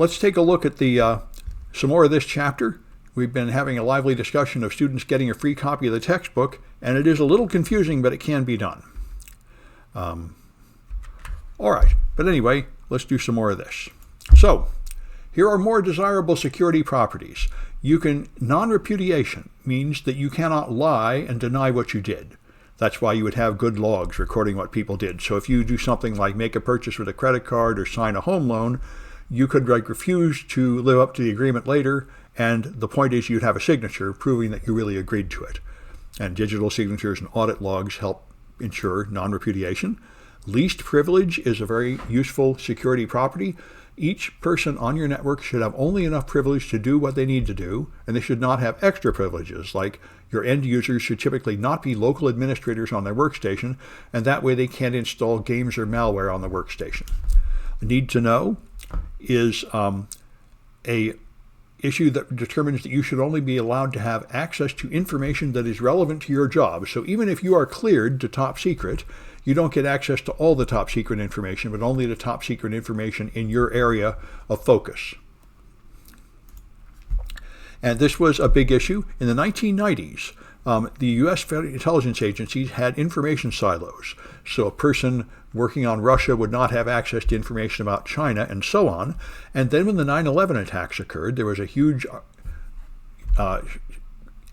let's take a look at the some more of this chapter. We've been having a lively discussion of students getting a free copy of the textbook, and it is a little confusing, but it can be done. All right, but anyway, let's do some more of this. So, here are more desirable security properties. Non-repudiation means that you cannot lie and deny what you did. That's why you would have good logs recording what people did. So if you do something like make a purchase with a credit card or sign a home loan, you could refuse to live up to the agreement later, and the point is you'd have a signature proving that you really agreed to it. And digital signatures and audit logs help ensure non-repudiation. Least privilege is a very useful security property. Each person on your network should have only enough privilege to do what they need to do, and they should not have extra privileges, like your end users should typically not be local administrators on their workstation, and that way they can't install games or malware on the workstation. Need to know is a issue that determines that you should only be allowed to have access to information that is relevant to your job. So even if you are cleared to top secret, you don't get access to all the top secret information, but only the top secret information in your area of focus. And this was a big issue. In the 1990s, the U.S. Federal intelligence agencies had information silos. So a person working on Russia would not have access to information about China and so on. And then when the 9/11 attacks occurred, there was a huge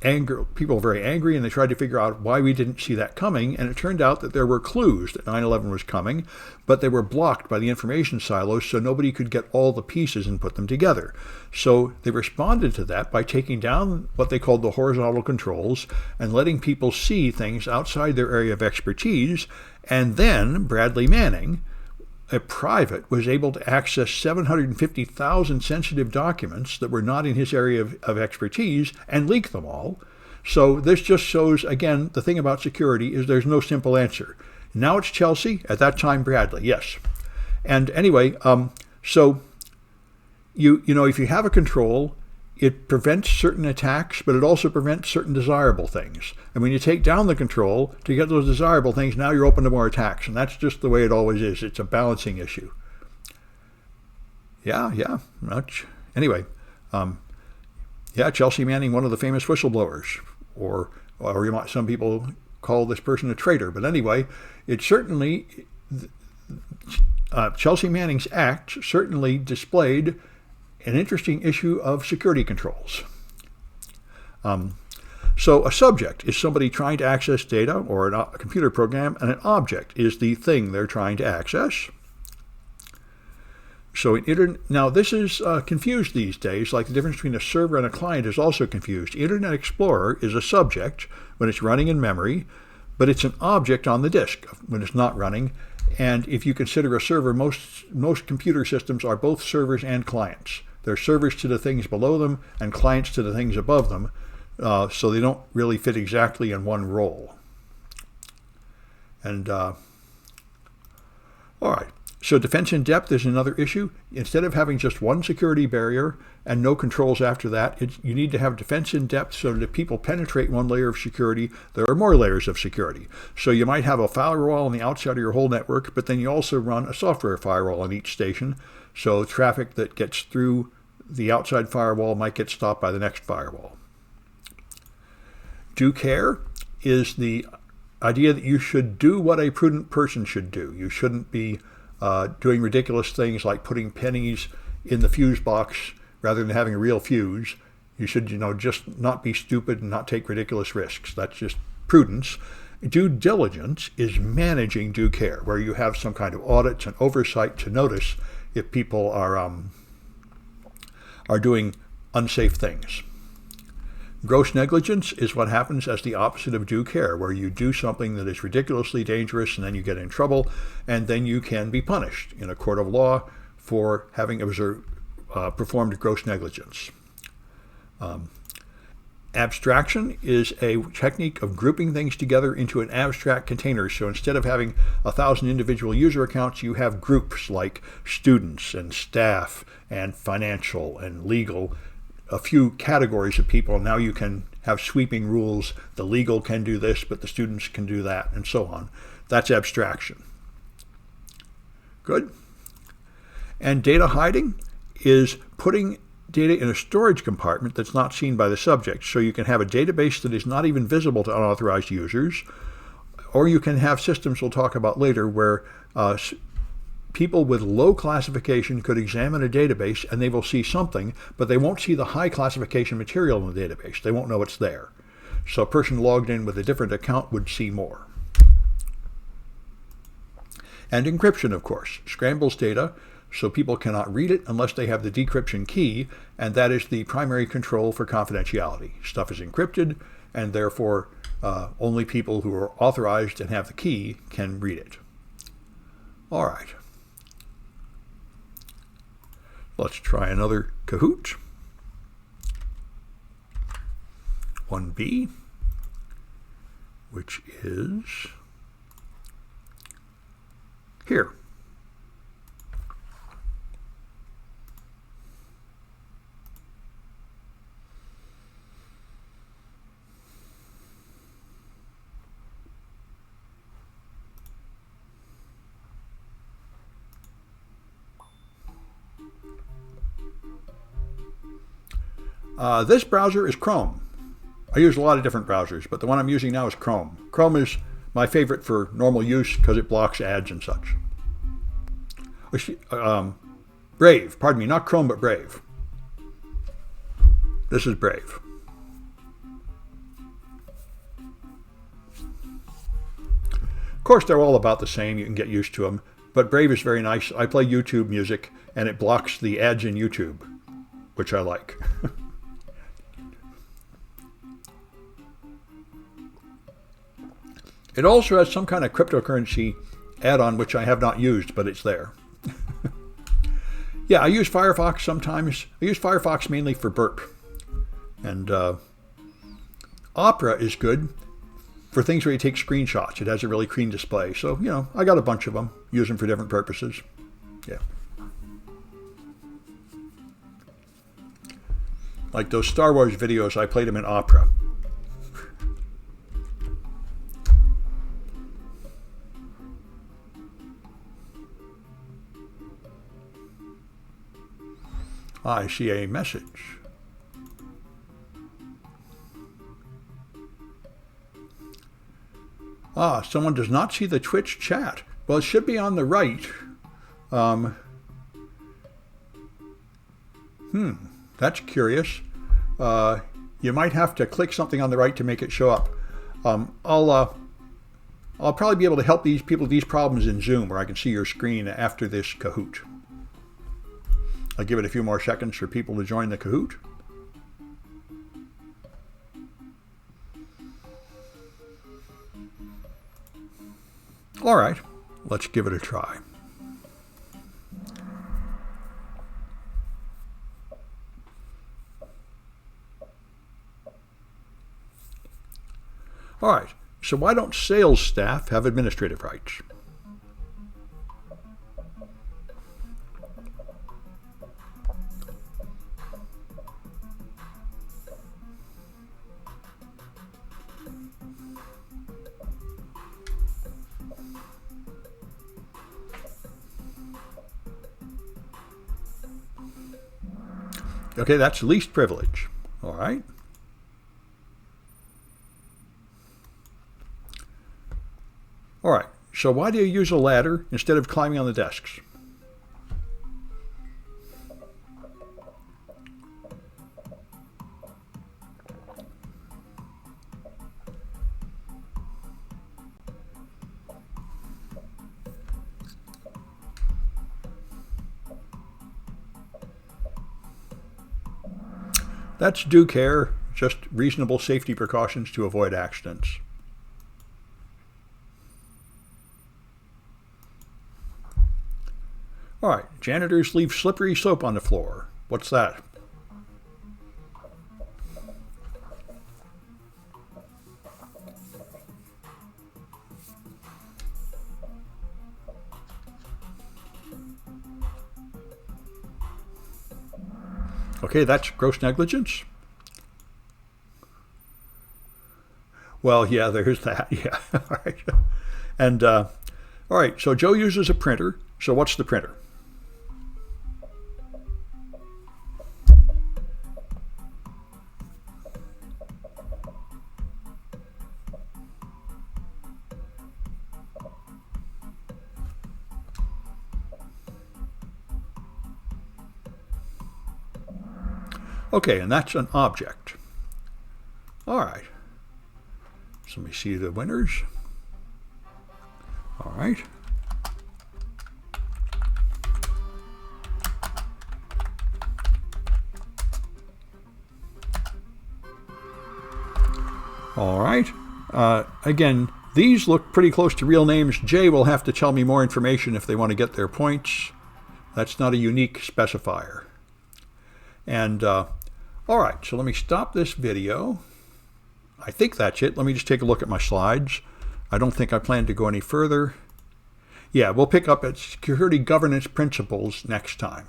anger. People were very angry, and they tried to figure out why we didn't see that coming. And it turned out that there were clues that 9/11 was coming, but they were blocked by the information silos, so nobody could get all the pieces and put them together. So they responded to that by taking down what they called the horizontal controls and letting people see things outside their area of expertise. And then Bradley Manning, a private, was able to access 750,000 sensitive documents that were not in his area of expertise and leak them all. So this just shows, again, the thing about security is there's no simple answer. Now it's Chelsea, at that time Bradley, yes. And anyway, so you know, if you have a control, it prevents certain attacks, but it also prevents certain desirable things. And when you take down the control to get those desirable things, now you're open to more attacks. And that's just the way it always is. It's a balancing issue. Yeah. Anyway, Chelsea Manning, one of the famous whistleblowers, or you might, some people call this person a traitor. But anyway, it certainly, Chelsea Manning's act certainly displayed an interesting issue of security controls. So a subject is somebody trying to access data or a computer program, and an object is the thing they're trying to access. So now this is confused these days, like the difference between a server and a client is also confused. Internet Explorer is a subject when it's running in memory, but it's an object on the disk when it's not running. And if you consider a server, most computer systems are both servers and clients. They're servers to the things below them and clients to the things above them, so they don't really fit exactly in one role. And all right, so defense in depth is another issue. Instead of having just one security barrier and no controls after that, you need to have defense in depth so that if people penetrate one layer of security, there are more layers of security. So you might have a firewall on the outside of your whole network, but then you also run a software firewall on each station. So traffic that gets through the outside firewall might get stopped by the next firewall. Do care is the idea that you should do what a prudent person should do. You shouldn't be doing ridiculous things like putting pennies in the fuse box rather than having a real fuse. You should, just not be stupid and not take ridiculous risks. That's just prudence. Due diligence is managing due care, where you have some kind of audits and oversight to notice if people are doing unsafe things. Gross negligence is what happens as the opposite of due care, where you do something that is ridiculously dangerous and then you get in trouble, and then you can be punished in a court of law for having performed gross negligence. Abstraction is a technique of grouping things together into an abstract container. So instead of having 1,000 individual user accounts, you have groups like students and staff and financial and legal, a few categories of people. Now you can have sweeping rules. The legal can do this, but the students can do that, and so on. That's abstraction. Good. And data hiding is putting data in a storage compartment that's not seen by the subject. So you can have a database that is not even visible to unauthorized users, or you can have systems we'll talk about later where people with low classification could examine a database and they will see something, but they won't see the high classification material in the database. They won't know it's there. So a person logged in with a different account would see more. And encryption, of course, scrambles data so people cannot read it unless they have the decryption key, and that is the primary control for confidentiality. Stuff is encrypted, and therefore only people who are authorized and have the key can read it. All right. Let's try another Kahoot. 1B, which is here. This browser is Chrome. I use a lot of different browsers, but the one I'm using now is Chrome. Chrome is my favorite for normal use because it blocks ads and such. Brave, pardon me, not Chrome, but Brave. This is Brave. Of course, they're all about the same. You can get used to them, but Brave is very nice. I play YouTube music, and it blocks the ads in YouTube, which I like. It also has some kind of cryptocurrency add-on, which I have not used, but it's there. Yeah, I use Firefox sometimes. I use Firefox mainly for burp. And Opera is good for things where you take screenshots. It has a really clean display. So, you know, I got a bunch of them. Use them for different purposes. Yeah. Like those Star Wars videos, I played them in Opera. I see a message. Someone does not see the Twitch chat. Well, it should be on the right. That's curious. You might have to click something on the right to make it show up. I'll probably be able to help these people with these problems in Zoom, where I can see your screen after this Kahoot. I'll give it a few more seconds for people to join the Kahoot. All right, let's give it a try. All right, so why don't sales staff have administrative rights? Okay, that's least privilege. All right. All right, so why do you use a ladder instead of climbing on the desks? That's due care, just reasonable safety precautions to avoid accidents. All right, janitors leave slippery soap on the floor. What's that? Okay, that's gross negligence. Well, yeah, there's that. Yeah, all right. And all right, so Joe uses a printer. So what's the printer? Okay, and that's an object. All right. So let me see the winners. All right. All right. Again, these look pretty close to real names. Jay will have to tell me more information if they want to get their points. That's not a unique specifier. And all right, so let me stop this video. I think that's it. Let me just take a look at my slides. I don't think I plan to go any further. Yeah, we'll pick up at security governance principles next time.